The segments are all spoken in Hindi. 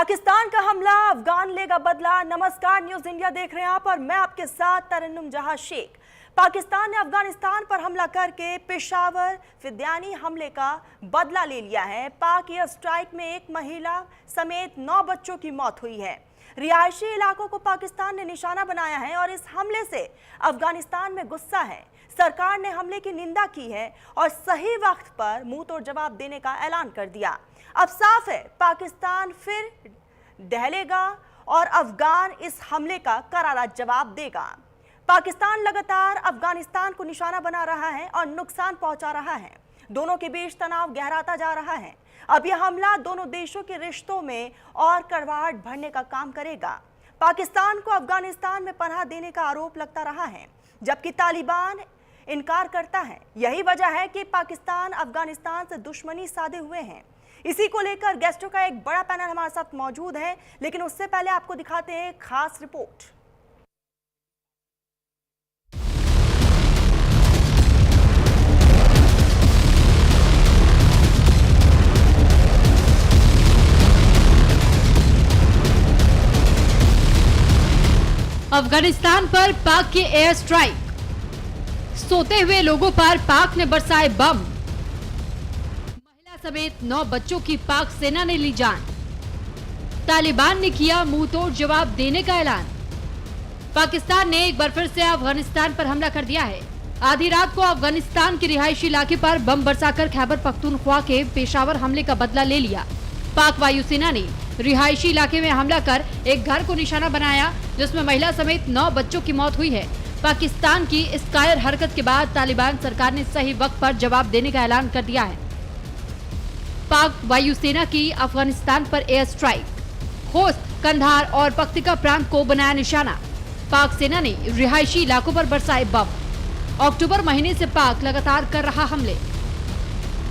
पाकिस्तान का हमला, अफगान लेगा बदला। नमस्कार, न्यूज इंडिया देख रहे हैं आप और मैं आपके साथ तरन्नुम जहां शेख। पाकिस्तान ने अफगानिस्तान पर हमला करके पेशावर फिद्यानी हमले का बदला ले लिया है। पाक एयर स्ट्राइक में एक महिला समेत 9 बच्चों की मौत हुई है। रिहायशी इलाकों को पाकिस्तान ने निशाना बनाया है और इस हमले से अफगानिस्तान में गुस्सा है। सरकार ने हमले की निंदा की है और सही वक्त पर मुंह तोड़ जवाब देने का ऐलान कर दिया। अब साफ है, पाकिस्तान फिर दहलेगा और अफगान इस हमले का करारा जवाब देगा। पाकिस्तान लगातार अफगानिस्तान को निशाना बना रहा है और नुकसान पहुंचा रहा है। दोनों के बीच तनाव गहराता जा रहा है। अब यह हमला दोनों देशों के रिश्तों में और कड़वाहट भरने का काम करेगा। पाकिस्तान को अफगानिस्तान में पनाह देने का आरोप लगता रहा है, जबकि तालिबान इनकार करता है। यही वजह है कि पाकिस्तान अफगानिस्तान से दुश्मनी साधे हुए हैं। इसी को लेकर गेस्टों का एक बड़ा पैनल हमारे साथ मौजूद है, लेकिन उससे पहले आपको दिखाते हैं एक खास रिपोर्ट। अफगानिस्तान पर पाक के एयर स्ट्राइक, सोते हुए लोगों पर पाक ने बरसाए बम, महिला समेत 9 बच्चों की पाक सेना ने ली जान। तालिबान ने किया मुंहतोड़ जवाब देने का ऐलान। पाकिस्तान ने एक बार फिर से अफगानिस्तान पर हमला कर दिया है। आधी रात को अफगानिस्तान के रिहायशी इलाके पर बम बरसाकर खैबर पख्तूनख्वा के पेशावर हमले का बदला ले लिया। पाक वायुसेना ने रिहायशी इलाके में हमला कर एक घर को निशाना बनाया, जिसमें महिला समेत 9 बच्चों की मौत हुई है। पाकिस्तान की इस कायर हरकत के बाद तालिबान सरकार ने सही वक्त पर जवाब देने का ऐलान कर दिया है। पाक वायुसेना की अफगानिस्तान पर एयर स्ट्राइक, खोस्त, कंधार और पख्तिका प्रांत को बनाया निशाना। पाक सेना ने रिहायशी इलाकों पर बरसाए बम। अक्टूबर महीने से पाक लगातार कर रहा हमले।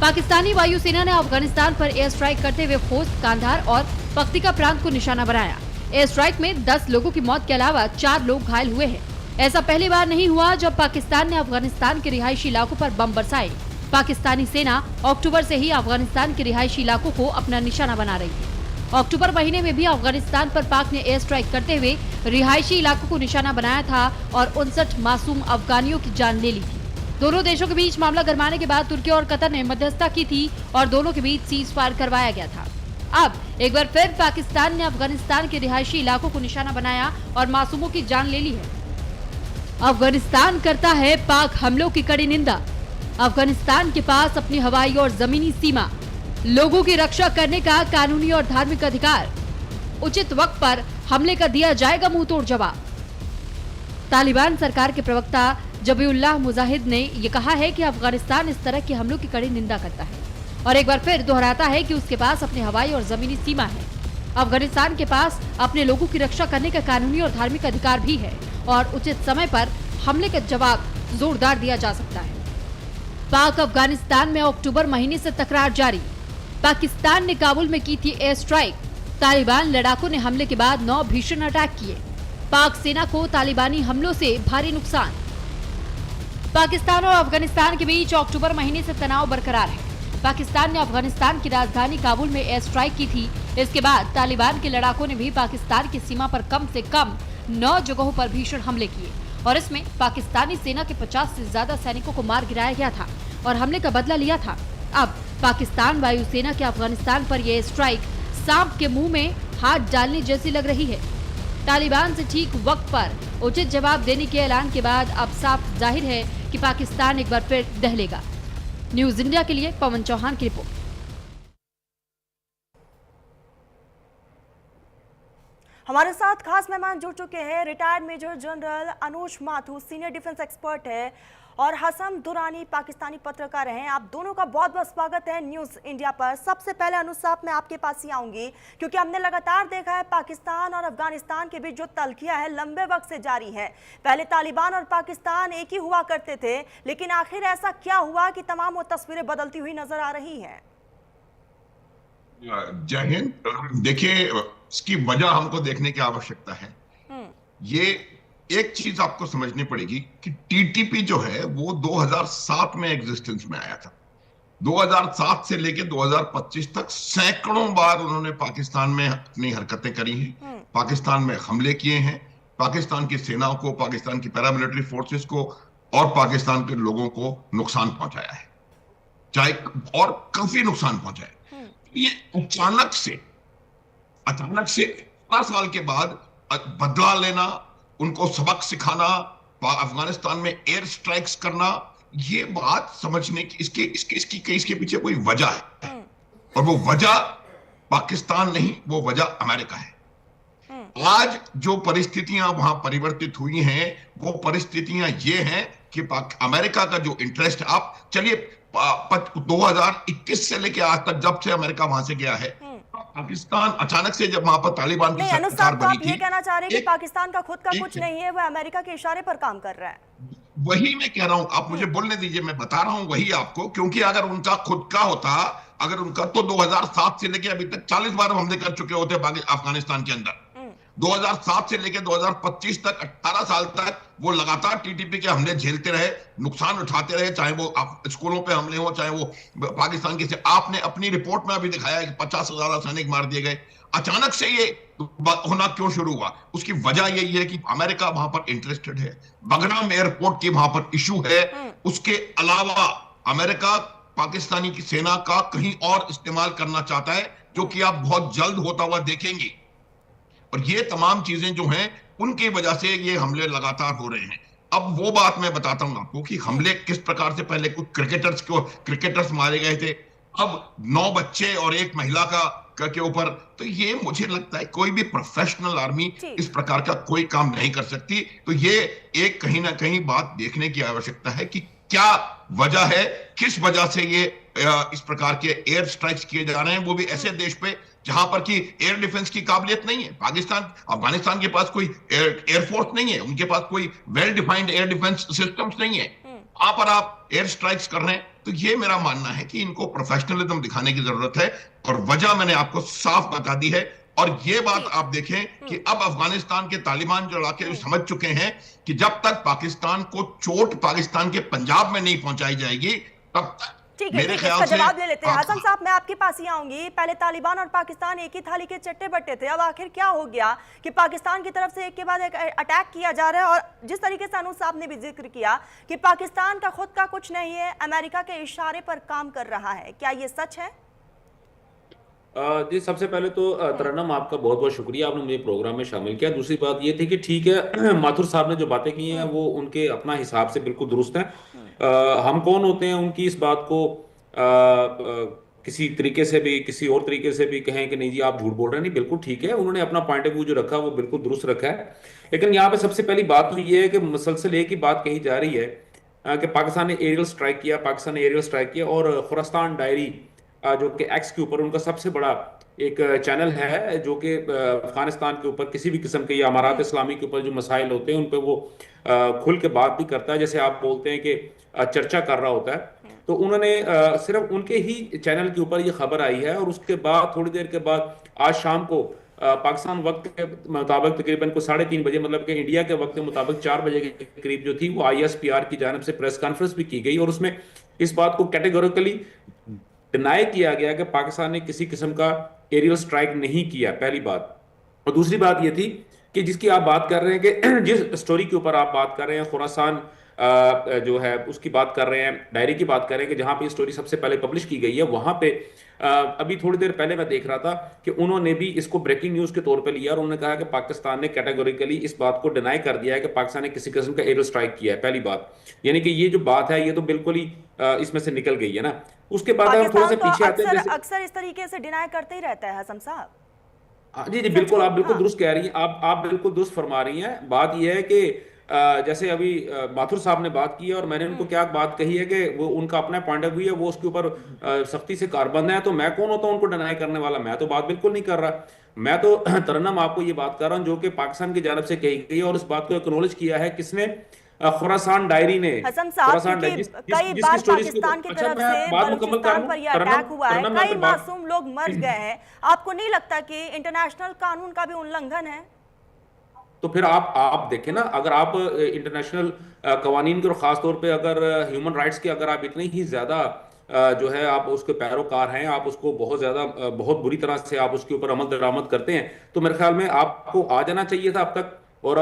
पाकिस्तानी वायुसेना ने अफगानिस्तान पर एयर स्ट्राइक करते हुए खोस्त, कांधार और पख्तिका प्रांत को निशाना बनाया। एयर स्ट्राइक में 10 लोगों की मौत के अलावा 4 लोग घायल हुए हैं। ऐसा पहली बार नहीं हुआ जब पाकिस्तान ने अफगानिस्तान के रिहायशी इलाकों पर बम बरसाए। पाकिस्तानी सेना अक्टूबर से ही अफगानिस्तान के रिहायशी इलाकों को अपना निशाना बना रही है। अक्टूबर महीने में भी अफगानिस्तान पर पाक ने एयर स्ट्राइक करते हुए रिहायशी इलाकों को निशाना बनाया था और 59 मासूम अफगानियों की जान ले ली थी। दोनों देशों के बीच मामला गरमाने के बाद तुर्की और कतर ने मध्यस्थता की थी और दोनों के बीच सीज फायर करवाया गया था। अब एक बार फिर पाकिस्तान ने अफगानिस्तान के रिहायशी इलाकों को निशाना बनाया और मासूमों की जान ले ली है। अफगानिस्तान करता है पाक हमलों की कड़ी निंदा। अफगानिस्तान के पास अपनी हवाई और जमीनी सीमा, लोगों की रक्षा करने का कानूनी और धार्मिक अधिकार, उचित वक्त पर हमले का दिया जाएगा मुंहतोड़ जवाब। तालिबान सरकार के प्रवक्ता जबीउल्लाह मुजाहिद ने यह कहा है कि अफगानिस्तान इस तरह के हमलों की कड़ी निंदा करता है और एक बार फिर दोहराता है कि उसके पास अपनी हवाई और जमीनी सीमा है। अफगानिस्तान के पास अपने लोगों की रक्षा करने का कानूनी और धार्मिक अधिकार भी है और उचित समय पर हमले का जवाब जोरदार दिया जा सकता है। पाक अफगानिस्तान में अक्टूबर महीने से तकरार जारी। पाकिस्तान ने काबुल में की थी एयर स्ट्राइक। तालिबान लड़ाकों ने हमले के बाद 9 भीषण अटैक किए। पाक सेना को तालिबानी हमलों से भारी नुकसान। पाकिस्तान और अफगानिस्तान के बीच अक्टूबर महीने से तनाव बरकरार है। पाकिस्तान ने अफगानिस्तान की राजधानी काबुल में एयर स्ट्राइक की थी। इसके बाद तालिबान के लड़ाकों ने भी पाकिस्तान की सीमा पर कम से कम 9 जगहों पर भीषण हमले किए और इसमें पाकिस्तानी सेना के 50 से ज्यादा सैनिकों को मार गिराया गया था और हमले का बदला लिया था। अब पाकिस्तान वायुसेना के अफगानिस्तान पर यह स्ट्राइक सांप के मुंह में हाथ डालने जैसी लग रही है। तालिबान से ठीक वक्त पर उचित जवाब देने के ऐलान के बाद अब साफ जाहिर है कि पाकिस्तान एक बार फिर दहलेगा। न्यूज इंडिया के लिए पवन चौहान की रिपोर्ट। हमारे साथ खास मेहमान जुड़ चुके हैं। रिटायर्ड मेजर जनरल अनुज माथुर, सीनियर डिफेंस एक्सपर्ट है, और हसन दुरानी, पाकिस्तानी पत्रकार हैं। आप दोनों का बहुत बहुत स्वागत है न्यूज़ इंडिया पर। सबसे पहले अनुज साहब, मैं आपके पास ही आऊंगी क्योंकि हमने लगातार देखा है पाकिस्तान और अफगानिस्तान के बीच जो तल्खियां है लंबे वक्त से जारी है। पहले तालिबान और पाकिस्तान एक ही हुआ करते थे, लेकिन आखिर ऐसा क्या हुआ कि तमाम वो तस्वीरें बदलती हुई नजर आ रही है? जय हिंद। देखिए, इसकी वजह हमको देखने की आवश्यकता है। ये एक चीज आपको समझनी पड़ेगी कि टीटीपी जो है वो 2007 में एग्जिस्टेंस में आया था। 2007 से लेकर 2025 तक सैकड़ों बार उन्होंने पाकिस्तान में अपनी हरकतें करी हैं, पाकिस्तान में हमले किए हैं, पाकिस्तान की सेना को, पाकिस्तान की पैरामिलिट्री फोर्सेस को और पाकिस्तान के लोगों को नुकसान पहुंचाया है, चाहे और काफी नुकसान पहुंचाया है। ये अचानक से 12 साल के बाद बदला लेना, उनको सबक सिखाना, अफगानिस्तान में एयर स्ट्राइक्स करना, ये बात समझने की इसके पीछे कोई वजह है, और वो वजह पाकिस्तान नहीं, वो वजह अमेरिका है। आज जो परिस्थितियां वहां परिवर्तित हुई हैं, वो परिस्थितियां ये हैं कि अमेरिका का जो इंटरेस्ट, आप चलिए 2021 से लेकर आज तक जब से अमेरिका वहां से गया है, पाकिस्तान अचानक से जब वहां पर तालिबान की सरकार बनी थी, ये कहना चाह रहे हैं कि पाकिस्तान का खुद का कुछ नहीं है, वो अमेरिका के इशारे पर काम कर रहा है। वही मैं कह रहा हूं, आप मुझे बोलने दीजिए, मैं बता रहा हूं वही आपको, क्योंकि अगर उनका खुद का होता, अगर उनका, तो 2007 से लेकर अभी तक 40 बार हमले कर चुके होते अफगानिस्तान के अंदर। 2007 से लेकर 2025 तक 18 साल तक वो लगातार टीटीपी के हमले झेलते रहे, नुकसान उठाते रहे, चाहे वो स्कूलों पे हमले हो, चाहे वो पाकिस्तान के से आपने अपनी रिपोर्ट में अभी दिखाया है कि 50 से ज्यादा सैनिक मार दिए गए। अचानक से ये होना क्यों शुरू हुआ? उसकी वजह यही है कि अमेरिका वहां पर इंटरेस्टेड है, बगराम एयरपोर्ट की वहां पर इशू है। उसके अलावा अमेरिका पाकिस्तानी की सेना का कहीं और इस्तेमाल करना चाहता है, जो कि आप बहुत जल्द होता हुआ देखेंगे। और ये तमाम चीजें जो हैं, उनकी वजह से ये हमले लगातार हो रहे हैं। अब वो बात मैं बताता हूं आपको कि हमले किस प्रकार से, पहले कुछ क्रिकेटर्स मारे गए थे, अब 9 बच्चे और 1 महिला के ऊपर। तो ये मुझे लगता है कोई भी प्रोफेशनल आर्मी इस प्रकार का कोई काम नहीं कर सकती। तो ये एक कहीं ना कहीं बात देखने की आवश्यकता है कि क्या वजह है, किस वजह से ये इस प्रकार के एयर स्ट्राइक्स किए जा रहे हैं, वो भी ऐसे देश पे जहां पर कि एयर डिफेंस की काबिलियत नहीं है। अफगानिस्तान के पास कोई एयरफोर्स नहीं है, उनके पास कोई well defined air defence systems नहीं है, वहां पर आप एयर स्ट्राइक्स कर रहे हैं। तो ये मेरा मानना है कि इनको प्रोफेशनलिज्म दिखाने की जरूरत है, और वजह मैंने आपको साफ बता दी है। और ये बात आप देखें कि अब अफगानिस्तान के तालिबान जो इलाके समझ चुके हैं कि जब तक पाकिस्तान को चोट पाकिस्तान के पंजाब में नहीं पहुंचाई जाएगी, तब तक ठीक है, मेरे ख्याल से जवाब ले लेते हैं। हसन साहब, मैं आपके पास ही आऊंगी। पहले तालिबान और पाकिस्तान एक ही थाली के चट्टे बट्टे थे, अब आखिर क्या हो गया कि पाकिस्तान की तरफ से एक के बाद एक अटैक किया जा रहा है? और जिस तरीके से अनूप साहब ने भी जिक्र किया कि पाकिस्तान का खुद का कुछ नहीं है, अमेरिका के इशारे पर काम कर रहा है, क्या ये सच है? जी, सबसे पहले तो तरन्नुम, आपका बहुत बहुत शुक्रिया, आपने मुझे प्रोग्राम में शामिल किया। दूसरी बात ये थी कि ठीक है, माथुर साहब ने जो बातें की हैं वो उनके अपना हिसाब से बिल्कुल दुरुस्त हैं। हम कौन होते हैं उनकी इस बात को किसी तरीके से भी, किसी और तरीके से भी कहें कि नहीं जी आप झूठ बोल रहे हैं? नहीं, बिल्कुल ठीक है, उन्होंने अपना पॉइंट ऑफ व्यू जो रखा वो बिल्कुल दुरुस्त रखा है। लेकिन यहाँ पे सबसे पहली बात तो ये है कि मुसलसल एक ही बात कही जा रही है कि पाकिस्तान ने एरियल स्ट्राइक किया, पाकिस्तान ने एरियल स्ट्राइक किया। और खुरास्तान डायरी जो कि एक्स के ऊपर उनका सबसे बड़ा एक चैनल है, जो कि अफगानिस्तान के ऊपर किसी भी किस्म के या अमारात इस्लामी के ऊपर जो मसाइल होते हैं उन पर वो खुल के बात भी करता है, जैसे आप बोलते हैं कि चर्चा कर रहा होता है। तो उन्होंने सिर्फ उनके ही चैनल के ऊपर ये खबर आई है, और उसके बाद थोड़ी देर के बाद आज शाम को पाकिस्तान वक्त के मुताबिक तकरीबन को 3:30 बजे, मतलब कि इंडिया के वक्त के मुताबिक 4 बजे के करीब जो थी, वो ISPR की जानब से प्रेस कॉन्फ्रेंस भी की गई, और उसमें इस बात को कैटेगोरिकली डिनाई किया गया कि पाकिस्तान ने किसी किस्म का एरियल स्ट्राइक नहीं किया, पहली बात। और दूसरी बात यह थी कि जिसकी आप बात कर रहे हैं कि जिस स्टोरी के ऊपर आप बात कर रहे हैं, खुरासान जो है उसकी बात कर रहे हैं, डायरी की बात कर रहे हैं कि जहां पे स्टोरी सबसे पहले पब्लिश की गई है, वहां पे अभी थोड़ी देर पहले मैं देख रहा था कि उन्होंने भी इसको ब्रेकिंग न्यूज के तौर पे लिया, और उन्होंने कहा कि पाकिस्तान ने कैटेगोरिकली इस बात को डिनाई कर दिया है कि पाकिस्तान ने किसी किस्म का एयर स्ट्राइक किया है, पहली बात। यानी कि ये जो बात है ये तो बिल्कुल ही इसमें से निकल गई है ना। उसके बाद हम थोड़ा सा पीछे आते हैं, अक्सर इस तरीके से डिनाई करते ही रहता है हसन साहब। जी जी बिल्कुल, आप बिल्कुल दुरुस्त कह रही हैं, आप बिल्कुल दुरुस्त फरमा रही हैं। बात यह है कि जैसे अभी माथुर साहब ने बात की है, और मैंने उनको क्या बात कही है कि वो उनका अपना पॉइंट ऑफ व्यू है, वो उसके ऊपर सख्ती से कारबंद है। तो मैं कौन होता हूं उनको डिनाई करने वाला? मैं तो बात बिल्कुल नहीं कर रहा। मैं तो तरन्नुम आपको ये बात कर रहा हूं जो कि पाकिस्तान की जानब से कही गई, और इस बात को एक्नॉलेज किया है किसने? खुरासान डायरी ने। हसन साहब, कई बार पाकिस्तान की तरफ से बलूचिस्तान पर यह अटैक हुआ है, कई मासूम लोग मर गए हैं। आपको नहीं लगता कि इंटरनेशनल कानून का भी उल्लंघन है? तो फिर आप देखें ना, अगर आप इंटरनेशनल कवानीन के और खास तौर पे अगर ह्यूमन राइट्स के अगर आप इतने ही ज्यादा जो है आप उसके पैरोकार हैं, आप उसको बहुत ज्यादा बहुत बुरी तरह से आप उसके ऊपर अमल दरामद करते हैं, तो मेरे ख्याल में आपको आ जाना चाहिए था अब तक, और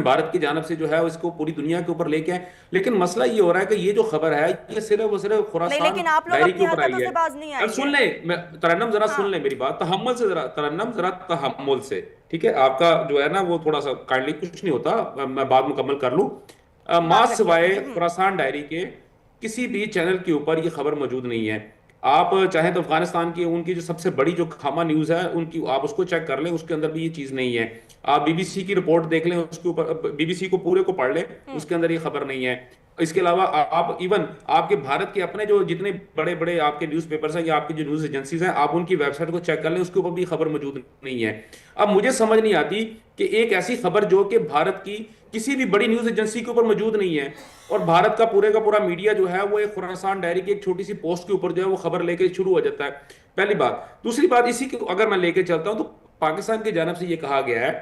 भारत की जानब से जो है इसको पूरी दुनिया के ऊपर लेके आए। लेकिन मसला ये हो रहा है कि ये जो खबर है ये सिर्फ और सिर्फ नहीं, खुरासान लेकिन आप लोग डायरी अपनी के ऊपर आई हरकतों है। से बाज नहीं अब आए सुन हैं। ले तरन्नुम, जरा हाँ। सुन ले मेरी बात, तहम्मुल से, जरा तरन्नुम, जरा तहम्मुल से, ठीक है? आपका जो है ना वो थोड़ा सा काइंडली, कुछ नहीं होता, मैं बात मुकम्मल कर लूं। बात माँ रखिए सिवाय अपनी। खुरासान डायरी के किसी भी चैनल के ऊपर ये खबर मौजूद नहीं है। आप चाहे तो अफगानिस्तान की उनकी जो सबसे बड़ी जो खामा न्यूज है उनकी आप उसको चेक कर लें, उसके अंदर भी ये चीज नहीं है। आप बीबीसी की रिपोर्ट देख लें, उसके ऊपर बीबीसी को पूरे को पढ़ लें, उसके अंदर ये खबर नहीं है। इसके अलावा आप इवन आपके भारत के अपने जो जितने बड़े बड़े आपके न्यूज़पेपर्स हैं या आपकी जो न्यूज़ एजेंसीज हैं, आप उनकी वेबसाइट को चेक कर लें, उसके ऊपर भी खबर मौजूद नहीं है। अब मुझे समझ नहीं आती कि एक ऐसी खबर जो कि भारत की किसी भी बड़ी न्यूज़ एजेंसी के ऊपर मौजूद नहीं है, और भारत का पूरा मीडिया जो है वो एक खुरासान डायरी की एक छोटी सी पोस्ट के ऊपर जो है वो खबर लेके शुरू हो जाता है। पहली बात। दूसरी बात, इसी को अगर मैं लेके चलता हूं तो पाकिस्तान की जानब से ये कहा गया है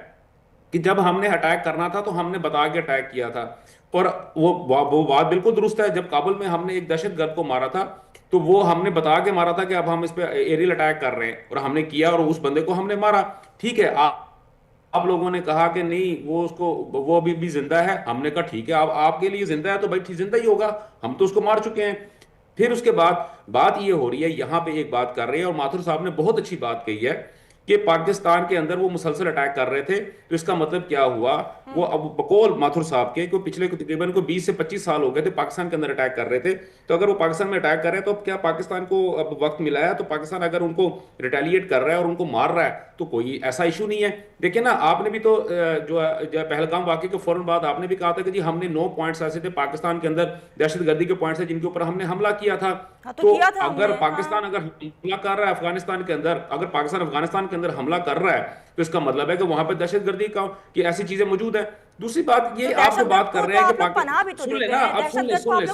कि जब हमने अटैक करना था तो हमने बता के अटैक किया था, और वो बात बिल्कुल दुरुस्त है। जब काबुल में हमने एक दहशतगर्द को मारा था तो वो हमने बता के मारा था कि अब हम इस पे एरियल अटैक कर रहे हैं, और हमने किया और उस बंदे को हमने मारा। ठीक है, आप लोगों ने कहा कि नहीं वो अभी भी जिंदा है। हमने कहा ठीक है, आपके लिए जिंदा है तो भाई ठीक जिंदा ही होगा, हम तो उसको मार चुके हैं। फिर उसके बाद बात ये हो रही है, यहां पे एक बात कर रहे हैं, और माथुर साहब ने बहुत अच्छी बात कही है कि पाकिस्तान के अंदर वो मुसलसल अटैक कर रहे थे। तो इसका मतलब क्या हुआ, वो अब बकौल माथुर साहब के पिछले तकरीबन 20 से 25 साल हो गए थे पाकिस्तान के अंदर अटैक कर रहे थे। तो अगर वो पाकिस्तान में अटैक कर रहे हैं तो अब क्या पाकिस्तान को अब वक्त मिला है, तो पाकिस्तान अगर उनको रिटेलिएट कर रहा है और उनको मार रहा है तो कोई ऐसा इशू नहीं है। देखिए ना, आपने भी तो जो पहलगाम वाकये के फौरन बाद आपने भी कहा था कि जी हमने 9 पॉइंट्स ऐसे थे पाकिस्तान के अंदर दहशतगर्दी के पॉइंट्स है जिनके ऊपर हमने हमला किया था। हाँ, तो किया था अगर हमने, पाकिस्तान अगर हमला कर रहा है अफगानिस्तान के अंदर, अगर पाकिस्तान अफगानिस्तान के अंदर हमला कर रहा है तो इसका मतलब है कि वहां पर दहशतगर्दी की ऐसी चीजें मौजूद है। दूसरी बात ये आप जो बात कर रहे हैं कि पनाह भी तो सुन ले देते ना, हैं, अब सुन ले दहशतगर्द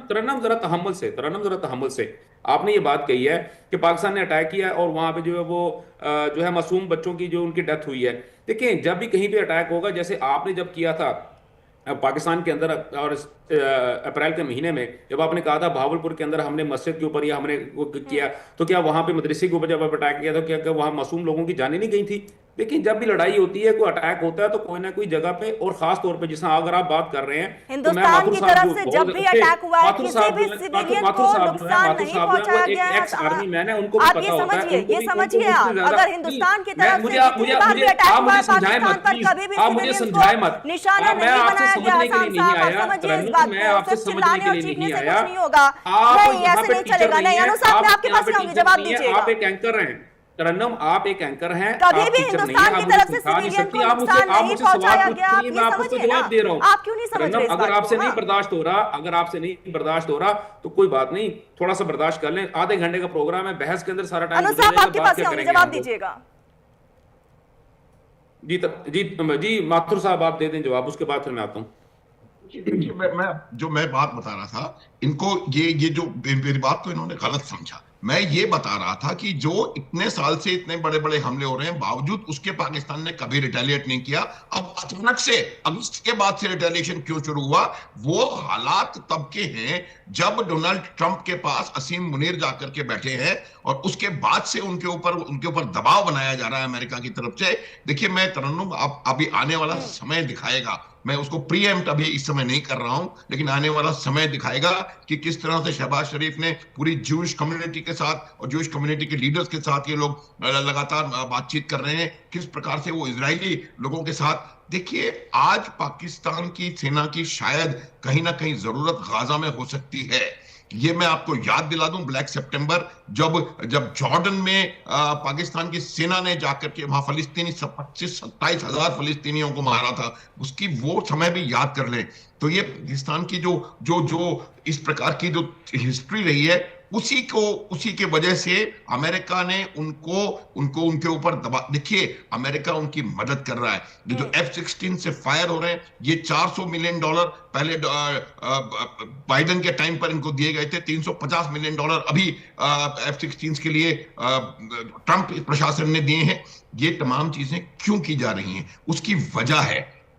तरन्नुम जरा तहम्मुल से आपने ये बात कही है कि पाकिस्तान ने अटैक किया और वहां पे जो है वो जो है मासूम बच्चों की जो उनकी डेथ हुई है। देखिए, जब भी कहीं पे अटैक होगा, जैसे आपने जब किया था पाकिस्तान के अंदर और अप्रैल के महीने में जब आपने कहा था भावलपुर के अंदर हमने मस्जिद के ऊपर या हमने वो किया, तो क्या वहां पे मदरसे के ऊपर जब अटैक किया तो क्या वहां मासूम लोगों की जानें नहीं गई थी? लेकिन जब भी लड़ाई होती है, कोई अटैक होता है, तो कोई ना कोई जगह पे, और खास तौर पे जिस अगर आप बात कर रहे हैं हिंदुस्तान की तरफ से जब भी अटैक हुआ है किसी भी सिविलियन को नुकसान नहीं पहुंचाया गया है। आर्मी मैन है, उनको भी आप पता होता है। ये समझिए आप, अगर हिंदुस्तान की तरफ से जितनी बार भी अटैक हुआ है पाकिस्तान पर, कभी भी सिविलियन को निशाना नहीं बनाया गया। आसाम साहब, आप समझिए इस बात को, सिर्फ चिल्लाने और चीखने से कुछ नहीं होगा। नहीं, ऐसे नहीं चलेगा। नहीं, अनु साहब, मैं आपके पास ही आऊंगी, जवाब दीजिएगा। आप एक एंकर हैं तरन्नुम, आप एक एंकर हैं, कभी भी हिंदुस्तान की तरफ से सिविलियन को नुकसान नहीं पहुंचाया गया। आप ये समझिए ना, दे रहा हूं। आप क्यों नहीं समझ रहे इस बात को? अगर आपसे नहीं बर्दाश्त हो रहा तो कोई बात नहीं, थोड़ा सा बर्दाश्त कर लें। आधे घंटे का प्रोग्राम है, बहस के अंदर सारा टाइम अनु साहब, आपके पास ही आऊंगी, जवाब दीजिएगा। जी माथुर साहब, आप दे दें जवाब, उसके बाद फिर मैं आता हूं। मैं बात बता रहा था, इनको ये जो मेरी बात को इन्होंने गलत समझा। मैं ये बता रहा था कि जो इतने साल से इतने बड़े बड़े हमले हो रहे हैं, बावजूद उसके पाकिस्तान ने कभी रिटेलिएट नहीं किया। अब अचानक से अगस्त के बाद से रिटेलिएशन क्यों शुरू हुआ? वो हालात तब के हैं जब डोनाल्ड ट्रंप के पास असीम मुनीर जाकर के बैठे हैं, और उसके बाद से उनके ऊपर दबाव बनाया जा रहा है अमेरिका की तरफ से। देखिए, मैं तरन्नुम, आप अभी आने वाला समय दिखाएगा, मैं उसको प्रीएम्प्ट अभी इस समय नहीं कर रहा हूं, लेकिन आने वाला समय दिखाएगा कि किस तरह से शहबाज शरीफ ने पूरी ज्यूइश कम्युनिटी के साथ और ज्यूइश कम्युनिटी के लीडर्स के साथ ये लोग लगातार बातचीत कर रहे हैं, किस प्रकार से वो इजरायली लोगों के साथ। देखिए, आज पाकिस्तान की सेना की शायद कहीं ना कहीं जरूरत गाजा में हो सकती है। ये मैं आपको याद दिला दूं, ब्लैक सितंबर जब जॉर्डन में पाकिस्तान की सेना ने जाकर के वहां फलिस्तीनी 25-27 हजार फलिस्तीनियों को मारा था, उसकी वो समय भी याद कर लें। तो ये पाकिस्तान की जो इस प्रकार की जो हिस्ट्री रही है, उसी के वजह से अमेरिका ने उनको उनके ऊपर दबाव। देखिए, अमेरिका उनकी मदद कर रहा है। ये जो F-16 से फायर हो रहे हैं, ये $400 मिलियन पहले बाइडेन के टाइम पर इनको दिए गए थे, $350 मिलियन अभी F-16 के लिए ट्रंप प्रशासन ने दिए हैं। ये तमाम चीजें क्यों की जा रही हैं,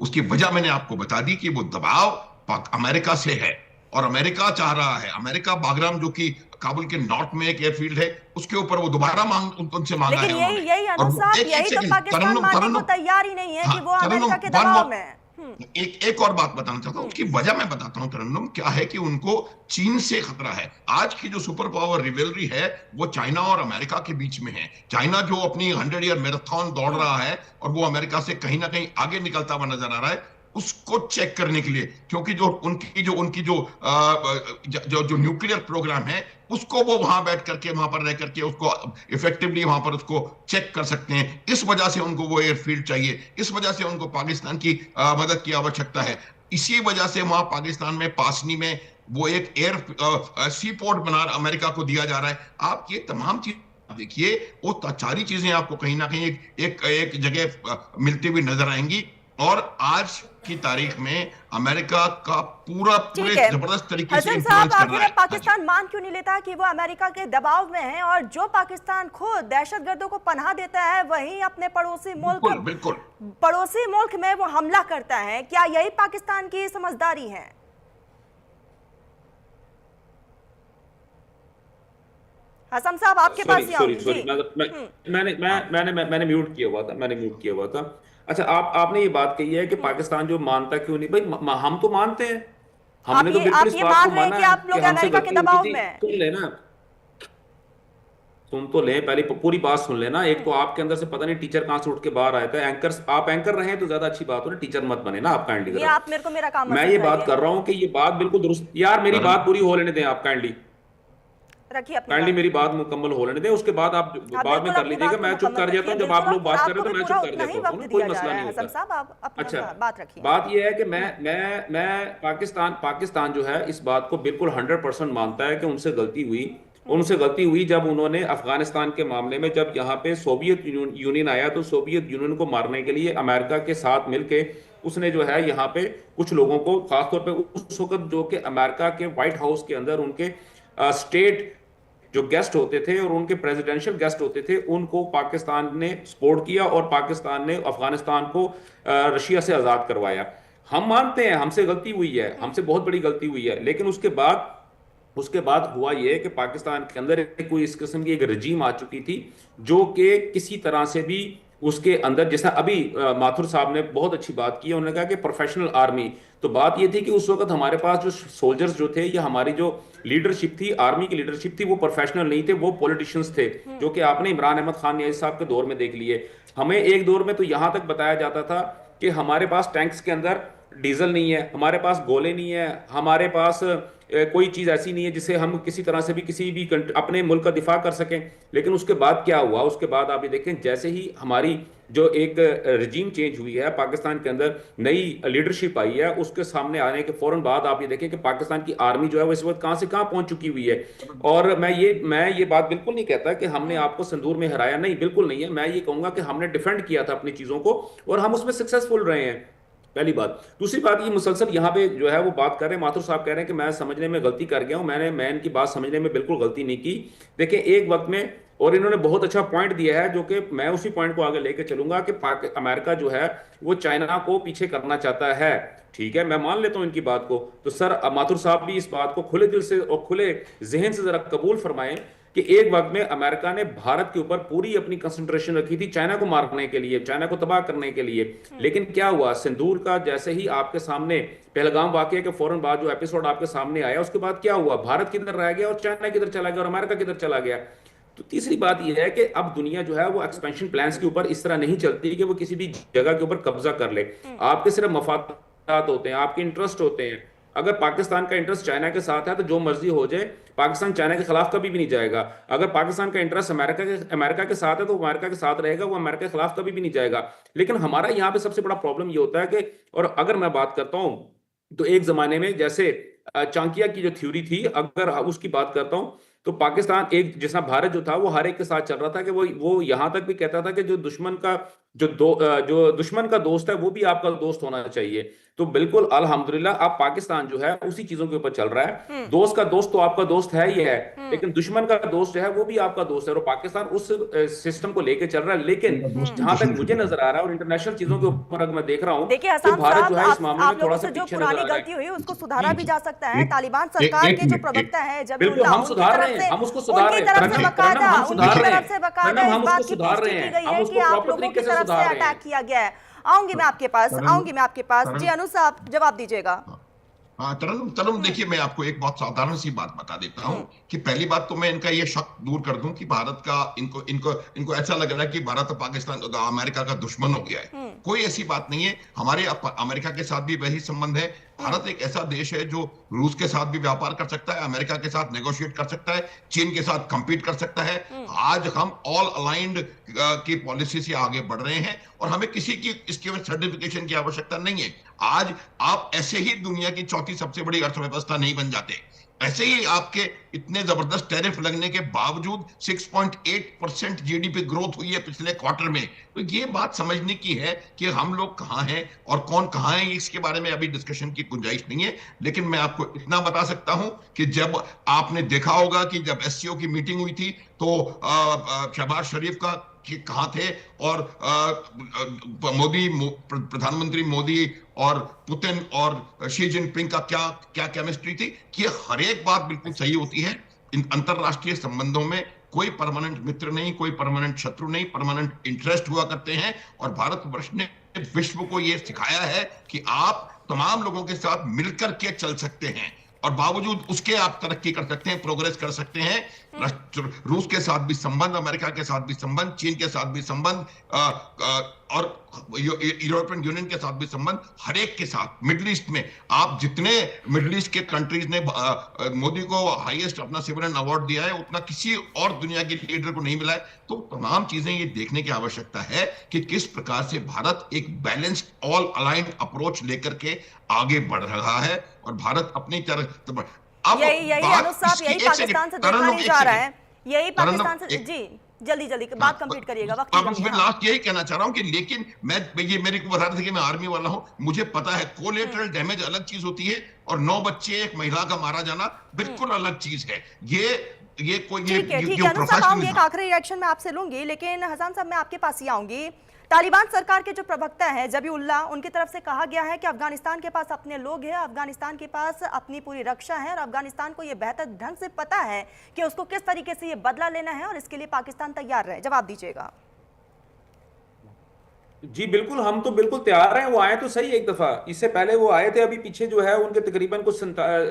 उसकी वजह मैंने आपको बता दी कि वो दबाव अमेरिका से है। और अमेरिका चाह रहा है, अमेरिका बागराम जो कि काबुल के नॉर्थ में एक एयरफील्ड है, उसके ऊपर वो दोबारा उनसे मांगा है लेकिन उन्होंने। यही और अनूप साहब, एक यही तो सेकंड, पाकिस्तान मानने को तैयार ही नहीं है कि वो अमेरिका के दबाव में है। एक और बात बताना चाहता हूँ, उसकी वजह मैं बताता हूँ तरन्नुम, क्या है कि उनको चीन से खतरा है। आज की जो सुपर पावर रिवेलरी है वो चाइना और अमेरिका के बीच में है। चाइना जो अपनी 100 ईयर मैराथन दौड़ रहा है और वो अमेरिका से कहीं ना कहीं आगे निकलता हुआ नजर आ रहा है, उसको चेक करने के लिए, क्योंकि जो उनकी जो न्यूक्लियर प्रोग्राम है, उसको वो वहां बैठ करके, वहां पर रह करके उसको इफेक्टिवली वहां पर उसको चेक कर सकते हैं। इस वजह से उनको वो एयरफील्ड चाहिए, इस वजह से उनको पाकिस्तान की मदद की आवश्यकता है। इसी वजह से वहां पाकिस्तान में पासनी में वो एक सी पोर्ट बना अमेरिका को दिया जा रहा है। आप ये तमाम चीज देखिए, वो सारी चीजें आपको कहीं ना कहीं एक जगह मिलती हुई नजर आएंगी। और आज की तारीख में अमेरिका का पूरे जबरदस्त तरीके से हसन साहब, इन्फ्लुएंस कर आखिर रहा है। पाकिस्तान मान क्यों नहीं लेता कि वो अमेरिका के दबाव में है, और जो पाकिस्तान खुद दहशतगर्दों को पनाह देता है वहीं अपने पड़ोसी मुल्क में वो हमला करता है? क्या यही पाकिस्तान की समझदारी है? हसन साहब, आपके पास ही आऊंगी। सॉरी, मैंने म्यूट किया हुआ था। अच्छा, आपने ये बात कही है कि पाकिस्तान जो मानता क्यों नहीं, भाई हम तो मानते हैं, हमने तो बिल्कुल इस बात को माना कि आप लोग अमेरिका के दबाव में हैं। सुन तो लें, पहले पूरी बात सुन लेना। एक तो आपके अंदर से पता नहीं टीचर कहां से उठ के बाहर आया था। आप एंकर रहे हैं तो ज्यादा अच्छी बात हो ना, टीचर मत बने ना आप काइंडली। आप मेरे को मेरा काम मैं ये बात कर रहा हूं कि ये बात बिल्कुल दुरुस्त, यार मेरी बात पूरी हो लेने दें, आप काइंडली मेरी बात मुकम्मल हो लेने दें, उसके बाद आप बाद में कर लीजिएगा। मैं चुप कर जाता हूँ, जब आप लोग बात कर रहे हो तो मैं चुप कर जाता हूँ, कोई मसला नहीं होता। अच्छा, बात यह है कि मैं पाकिस्तान जो है इस बात को बिल्कुल 100% मानता है कि उनसे गलती हुई जब उन्होंने अफगानिस्तान के मामले में, जब यहाँ पे सोवियत यूनियन आया तो सोवियत यूनियन को मारने के लिए अमेरिका के साथ मिलके उसने जो है यहाँ पे कुछ लोगों को, खासतौर पे उस वक्त जो कि अमेरिका के व्हाइट हाउस के अंदर उनके स्टेट जो गेस्ट होते थे और उनके प्रेसिडेंशियल गेस्ट होते थे, उनको पाकिस्तान ने सपोर्ट किया और पाकिस्तान ने अफगानिस्तान को रशिया से आजाद करवाया। हम मानते हैं हमसे गलती हुई है, हमसे बहुत बड़ी गलती हुई है, लेकिन उसके बाद हुआ यह कि पाकिस्तान के अंदर कोई इस किस्म की एक रजीम आ चुकी थी जो कि किसी तरह से भी उसके अंदर, जैसा अभी माथुर साहब ने बहुत अच्छी बात की है, उन्होंने कहा कि प्रोफेशनल आर्मी। तो बात ये थी कि उस वक्त हमारे पास जो सोल्जर्स जो थे या हमारी जो लीडरशिप थी, आर्मी की लीडरशिप थी, वो प्रोफेशनल नहीं थे, वो पॉलिटिशियंस थे, जो कि आपने इमरान अहमद खान नियाज़ी साहब के दौर में देख लिए। हमें एक दौर में तो यहां तक बताया जाता था कि हमारे पास टैंक्स के अंदर डीजल नहीं है, हमारे पास गोले नहीं है, हमारे पास कोई चीज ऐसी नहीं है जिससे हम किसी तरह से भी किसी भी अपने मुल्क का दिफा कर सकें। लेकिन उसके बाद क्या हुआ, उसके बाद आप ये देखें, जैसे ही हमारी जो एक रजीम चेंज हुई है पाकिस्तान के अंदर, नई लीडरशिप आई है, उसके सामने आने के फौरन बाद आप ये देखें कि पाकिस्तान की आर्मी जो है वो इस वक्त कहां से कहां पहुंच चुकी हुई है। और मैं ये बात बिल्कुल नहीं कहता कि हमने आपको संदूर में हराया, नहीं, बिल्कुल नहीं है। मैं ये कहूंगा कि हमने डिफेंड किया था अपनी चीजों को और हम उसमें सक्सेसफुल रहे हैं, पहली बात। दूसरी बात, ये मुसलसल यहाँ पे जो है वो बात कर रहे हैं, माथुर साहब कह रहे हैं कि मैं समझने में गलती कर गया हूं। मैं इनकी बात समझने में बिल्कुल गलती नहीं की। देखिए, एक वक्त में, और इन्होंने बहुत अच्छा पॉइंट दिया है जो कि मैं उसी पॉइंट को आगे लेके चलूंगा कि अमेरिका जो है वो चाइना को पीछे करना चाहता है। ठीक है, मैं मान लेता हूं इनकी बात को। तो सर माथुर साहब भी इस बात को खुले दिल से और खुले जहन से जरा कबूल फरमाएं कि एक वक्त में अमेरिका ने भारत के ऊपर पूरी अपनी कंसंट्रेशन रखी थी चाइना को मारने के लिए, चाइना को तबाह करने के लिए। लेकिन क्या हुआ, सिंदूर का जैसे ही आपके सामने पहलगाम वाकये के फौरन बाद जो एपिसोड आपके सामने आया, उसके बाद क्या हुआ, भारत किधर रह गया और चाइना किधर चला गया और अमेरिका किधर चला गया। तो तीसरी बात यह है कि अब दुनिया जो है वो एक्सपेंशन प्लान्स के ऊपर इस तरह नहीं चलती कि वो किसी भी जगह के ऊपर कब्जा कर ले। आपके सिर्फ मफादात होते हैं, आपके इंटरेस्ट होते हैं। अगर पाकिस्तान का इंटरेस्ट चाइना के साथ है तो जो मर्जी हो जाए, पाकिस्तान चाइना के खिलाफ कभी भी नहीं जाएगा। अगर पाकिस्तान का इंटरेस्ट अमेरिका के साथ है तो अमेरिका के साथ रहेगा, वो अमेरिका के खिलाफ कभी भी नहीं जाएगा। लेकिन हमारा यहाँ पे सबसे बड़ा प्रॉब्लम ये होता है कि, और अगर मैं बात करता हूं तो एक जमाने में जैसे चाणक्य की जो थ्योरी थी, अगर उसकी बात करता हूं तो पाकिस्तान एक, जैसा भारत जो था वो हर एक के साथ चल रहा था कि वो यहां तक भी कहता था कि जो दुश्मन का दोस्त है वो भी आपका दोस्त होना चाहिए। तो बिल्कुल अल्हम्दुलिल्लाह अब पाकिस्तान जो है उसी चीजों के ऊपर चल रहा है। दोस्त का दोस्त तो आपका दोस्त है ही है, लेकिन दुश्मन का दोस्त जो है वो भी आपका दोस्त है, और पाकिस्तान उस सिस्टम को लेके चल रहा है। लेकिन जहां तक मुझे नजर आ रहा है और इंटरनेशनल चीजों के ऊपर अगर मैं देख रहा हूँ, देखिए तो हसन भारत साहब, जो है इस मामले आप में थोड़ा लोगों सा से जो पीछे पुरानी नजर आ रहा गलती है। हुई उसको सुधारा भी जा सकता है। तालिबान सरकार एक के जो मिनट, प्रवक्ता है बिल्कुल जबीउल्लाह, हम सुधार रहे हैं, हम उसको सुधार रहे हैं उनकी तरफ से प्रणम, बकायदा हम सुधार रहे हैं, इस हम उसको बात की सुधार पुष्टि रहे की हैं, गई हम है उसको कि आप प्रॉपर लोगों की तरीके से तरफ से सुधार रहे अटैक हैं। किया गया है। आऊंगी मैं आपके पास, आऊंगी मैं आपके पास। जी तरन अनु साहब जवाब दीजिएगा। हाँ, तरन तरन देखिए, मैं आपको एक बहुत साधारण सी बात बता देता हूँ कि पहली बात तो मैं इनका ये शक दूर कर दूं कि भारत का इनको इनको इनको ऐसा लग रहा है कि भारत और पाकिस्तान अमेरिका का दुश्मन हो गया है। कोई ऐसी बात नहीं है। हमारे अमेरिका के साथ भी वही संबंध है। भारत एक ऐसा देश है जो रूस के साथ भी व्यापार कर सकता है, अमेरिका के साथ नेगोशिएट कर सकता है, चीन के साथ compete कर सकता है। आज हम ऑल अलाइंड की पॉलिसी से आगे बढ़ रहे हैं और हमें किसी की इसके सर्टिफिकेशन की आवश्यकता नहीं है। आज आप ऐसे ही दुनिया की चौथी सबसे बड़ी अर्थव्यवस्था नहीं बन जाते। ऐसे ही आपके इतने जबरदस्त टैरिफ लगने के बावजूद 6.8% जीडीपी ग्रोथ हुई है पिछले क्वार्टर में। तो ये बात समझने की है कि हम लोग कहाँ हैं और कौन कहाँ है, इसके बारे में अभी डिस्कशन की गुंजाइश नहीं है। लेकिन मैं आपको इतना बता सकता हूं कि जब आपने देखा होगा कि जब एससीओ की मीटिंग हुई थी तो शहबाज शरीफ का कि कहाँ थे और प्रधानमंत्री मोदी और पुतिन और शी जिनपिंग का क्या क्या केमिस्ट्री थी कि हर एक बात बिल्कुल सही होती है। इन अंतरराष्ट्रीय संबंधों में कोई परमानेंट मित्र नहीं, कोई परमानेंट शत्रु नहीं, परमानेंट इंटरेस्ट हुआ करते हैं। और भारतवर्ष ने विश्व को यह सिखाया है कि आप तमाम लोगों के साथ मिलकर के चल सकते हैं और बावजूद उसके आप तरक्की कर सकते हैं, प्रोग्रेस कर सकते हैं। रूस के साथ भी संबंध, अमेरिका के साथ भी संबंध, चीन के साथ भी संबंध और यूरोपियन यूनियन के साथ भी संबंध, हर एक के साथ। मिडिल ईस्ट में आप जितने मिडिल ईस्ट के कंट्रीज ने मोदी को हाईएस्ट अपना सिविलियन अवार्ड दिया है, उतना किसी और दुनिया के लीडर को नहीं मिला है। तो तमाम चीजें ये देखने की आवश्यकता है कि किस प्रकार से भारत एक बैलेंस्ड ऑल अलाइंड अप्रोच लेकर के आगे बढ़ रहा है और भारत अपनी तरह अब यही अनु साहब, यही पाकिस्तान से देखा नहीं जा रहा है। यही पाकिस्तान से जी जल्दी जल्दी बात कंप्लीट करिएगा, वक्त की कमी है। मैं लास्ट यही कहना चाह रहा हूं कि लेकिन ये मेरे को बता रहे थे कि मैं आर्मी वाला हूं, मुझे पता है कोलेटरल डैमेज अलग चीज होती है और 9 बच्चे एक महिला का मारा जाना बिल्कुल अलग चीज है। ये कोई ठीक है अनु साहब, आऊंगी एक आखिरी रिएक्शन मैं आपसे लूंगी, लेकिन हसन साहब मैं आपके पास ही आऊंगी। तालिबान सरकार के जो प्रवक्ता हैं जबीउल्लाह, उनकी तरफ से कहा गया है कि अफगानिस्तान के पास अपने लोग हैं, अफगानिस्तान के पास अपनी पूरी रक्षा है और अफगानिस्तान को यह बेहतर ढंग से पता है कि उसको किस तरीके से ये बदला लेना है और इसके लिए पाकिस्तान तैयार रहे। जवाब दीजिएगा। जी बिल्कुल, हम तो बिल्कुल तैयार हैं। वो आए तो सही एक दफा, इससे पहले वो आए थे। अभी पीछे जो है उनके तकरीबन कुछ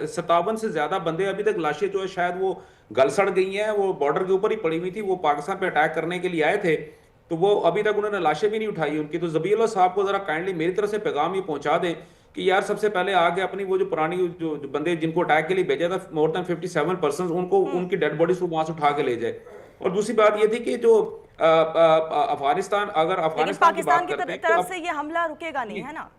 57 से ज्यादा बंदे, अभी तक लाशें जो है शायद वो गल सड़ गई हैं, वो बॉर्डर के ऊपर ही पड़ी हुई थी। वो पाकिस्तान पे अटैक करने के लिए आए थे, तो वो अभी तक उन्होंने लाशें भी नहीं उठाई उनकी। तो जबीउल्लाह साहब को जरा काइंडली मेरी तरफ से पैगाम ये पहुंचा दें कि यार सबसे पहले आगे अपनी वो जो पुरानी जो बंदे जिनको अटैक के लिए भेजा था, मोर देन 57 पर्सन, उनको उनकी डेड बॉडीज को वहां से उठा के ले जाए। और दूसरी बात ये थी कि जो अफगानिस्तान, अगर अफगानिस्तान की बात करते हैं तरफ से ये हमला रुकेगा नहीं, है ना?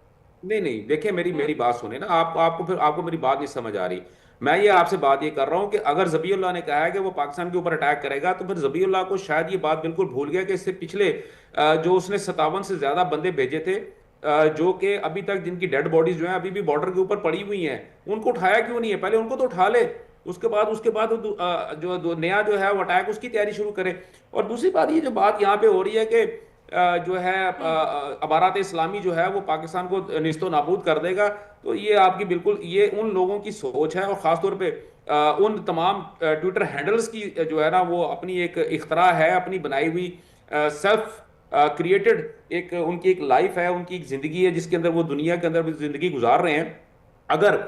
नहीं देखिए, मेरी बात सुने ना, आपको मेरी बात नहीं समझ आ रही। मैं ये आपसे बात ये कर रहा हूं कि अगर जबीउल्लाह ने कहा है कि वो पाकिस्तान के ऊपर अटैक करेगा, तो फिर जबीउल्लाह को शायद ये बात बिल्कुल भूल गया कि इससे पिछले जो उसने 57 से ज्यादा बंदे भेजे थे, जो कि अभी तक जिनकी डेड बॉडीज जो है अभी भी बॉर्डर के ऊपर पड़ी हुई हैं, उनको उठाया क्यों नहीं है? पहले उनको तो उठा ले, उसके बाद जो नया जो है वो अटैक उसकी तैयारी शुरू करे। और दूसरी बात, ये जो बात यहाँ पे हो रही है कि जो है अमारात इस्लामी जो है वो पाकिस्तान को निस्तो नाबूद कर देगा, तो ये आपकी बिल्कुल ये उन लोगों की सोच है। और खासतौर पे उन तमाम ट्विटर हैंडल्स की जो है ना, वो अपनी एक इख्तरा है, अपनी बनाई हुई सेल्फ क्रिएटेड एक उनकी एक लाइफ है, उनकी एक जिंदगी है जिसके अंदर वो दुनिया के अंदर जिंदगी गुजार रहे हैं। अगर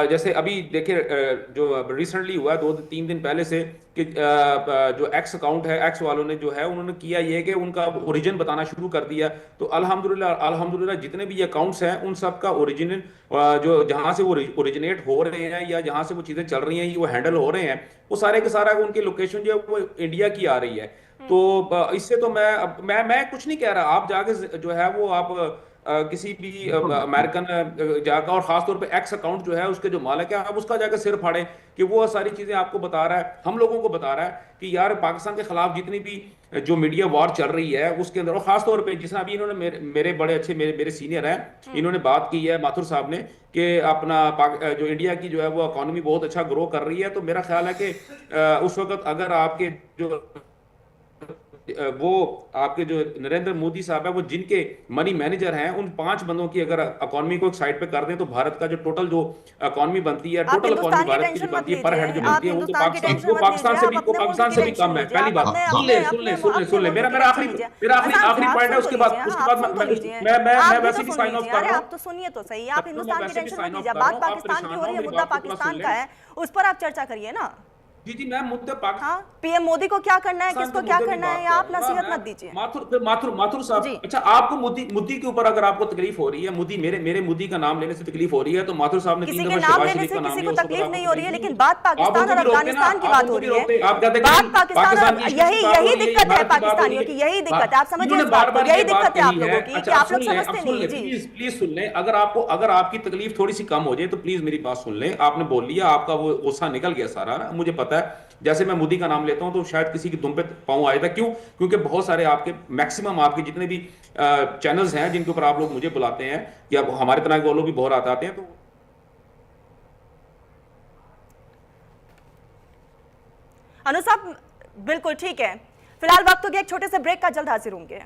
जैसे अभी देखिए जो रिसेंटली हुआ 2-3 दिन पहले से कि जो एक्स अकाउंट है, एक्स वालों ने जो है उन्होंने किया ये कि उनका ओरिजिन बताना शुरू कर दिया। तो अल्हम्दुलिल्लाह जितने भी अकाउंट्स हैं उन सब का ओरिजिन जो जहां से वो ओरिजिनेट हो रहे हैं या जहां से वो चीजें चल रही हैं, वो हैंडल हो रहे हैं, वो सारे के सारा उनकी लोकेशन जो है वो इंडिया की आ रही है। तो इससे तो मैं कुछ नहीं कह रहा, आप जाके जो है वो आप किसी भी अमेरिकन जाकर, और खासतौर पे एक्स अकाउंट जो है उसके जो मालिक है, आप उसका जाकर सिर फाड़ें कि वो सारी चीजें आपको बता रहा है, हम लोगों को बता रहा है कि यार पाकिस्तान के खिलाफ जितनी भी जो मीडिया वॉर चल रही है उसके अंदर, और खासतौर पे जिस अभी इन्होंने मेरे बड़े अच्छे मेरे सीनियर हैं, इन्होंने बात की है माथुर साहब ने कि अपना जो इंडिया की जो है वो इकोनॉमी बहुत अच्छा ग्रो कर रही है। तो मेरा ख्याल है कि उस वक्त अगर आपके जो वो आपके जो नरेंद्र मोदी साहब है वो जिनके मनी मैनेजर हैं, उन 5 बंदों की अगर इकोनॉमी को एक साइड पे कर दें तो भारत का जो टोटल जो इकोनॉमी बनती है, टोटल इकोनॉमी भारत की जो बनती है पर हेड जो बनती है, वो तो पाकिस्तान से भी कम है। पहली बात सुन ले मेरा आखिरी पॉइंट है, उसके बाद मैं वैसे भी साइन ऑफ कर रहा हूं। आप तो सुनिए तो सही, आप हिंदुस्तान की टेंशन मत लीजिए, बात पाकिस्तान की हो रही है, मुद्दा पाकिस्तान का है, उस पर आप चर्चा करिए ना। जी मैं मुद्दे पाकिस्तान, हाँ, पीएम मोदी को क्या करना है, किसको क्या करना है, आप नसीहत मत दीजिए। माथुर साहब, अच्छा आपको मोदी के ऊपर अगर आपको तकलीफ हो रही है, मेरे मोदी का नाम लेने से तकलीफ हो रही है, तो माथुर साहब ने 3 दफा शहबाज शरीफ का नाम लिया, किसी को तकलीफ नहीं हो रही है, लेकिन बात पाकिस्तान और अफगानिस्तान की बात हो रही है। बात पाकिस्तान, यही दिक्कत है पाकिस्तानियों की, यही दिक्कत है, आप समझिए इस बात को, यही दिक्कत है आप लोगों की कि आप लोग समझते नहीं। जी प्लीज सुन लें, अगर आपकी तकलीफ थोड़ी सी कम हो जाए तो प्लीज मेरी बात सुन लें। आपने बोल लिया, आपका वो गुस्सा निकल गया सारा, मुझे पता है। जैसे मैं मोदी का नाम लेता हूं तो शायद किसी की दुम पे पांव आया था, क्यों? क्योंकि बहुत सारे आपके मैक्सिमम आपके जितने भी चैनल्स हैं जिनके ऊपर आप लोग मुझे बुलाते हैं या हमारे तरह के लोग भी बहुत आते हैं, तो अनु साहब बिल्कुल ठीक है। फिलहाल वक्त हो गया एक छोटे से ब्रेक का, जल्द हाजिर होंगे।